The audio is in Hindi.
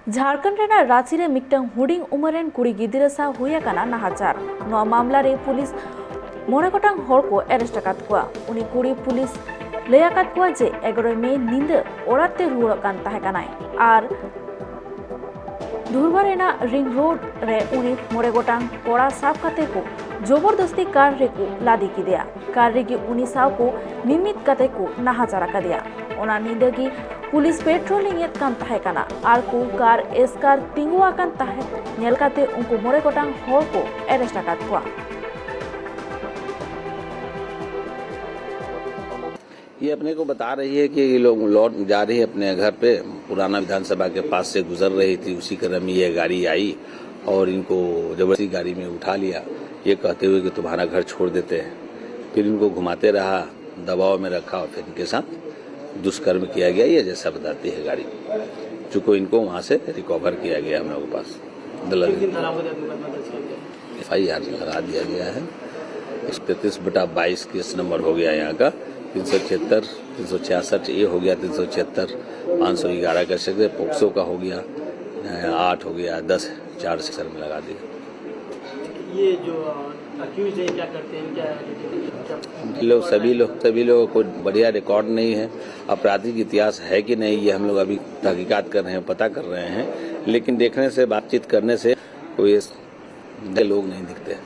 झारखंड रेना रांची रे मिक्टंग हुडिंग उमरेन कुड़ी गिदिरा सा हुया काना नाहाचार नवा मामला रे पुलिस मोड़े गोटांग हर को एरेस्ट आकाद कुआ उनी कुड़ी पुलिस लय आकाद कुआ जे 11 मई निंदा ओड़ाते रुवाड़ कान ताहे कानाय आर धुरबारेना रिंग रोड रे उनी मोड़े गोटांग कोड़ा साफ काते को जबरदस्ती कार रे को लादी किदेया कार रे की उनी साव को मिमित काते को नाहाचार आकादिया ओना निंदा की पुलिस पेट्रोलिंग एत कान ताहे काना आर को कार एसकार तिंगुआ कान ताहे नेल काते उनको मोड़े गोटांग हर को एरेस्ट आकाद कुआ। ये अपने को बता रही है कि ये लोग लौट जा रही है अपने घर पे, पुराना विधानसभा के पास से गुजर रही थी, उसी क्रम में ये गाड़ी आई और इनको जबरदस्ती गाड़ी में उठा लिया, ये कहते हुए कि तुम्हारा घर छोड़ देते हैं। फिर इनको घुमाते रहा, दबाव में रखा और फिर इनके साथ दुष्कर्म किया गया, ये जैसा बताती है गाड़ी, चूँकि इनको वहाँ से रिकवर किया गया हम लोगों के पास। FIR लगा दिया गया है, 33/22 केस नंबर हो गया यहाँ का, 376, 366 ये हो गया, 376, 511 कर सकते, पोक्सो का हो गया, 8 हो गया, 10 4 सेक्शन में लगा दिया। ये जो अक्यूज है क्या करते हैं, क्या सभी लोगों को बढ़िया रिकॉर्ड नहीं है, आपराधिक इतिहास है कि नहीं ये हम लोग अभी तहकीकात कर रहे हैं, पता कर रहे हैं, लेकिन देखने से बातचीत करने से कोई लोग नहीं दिखते।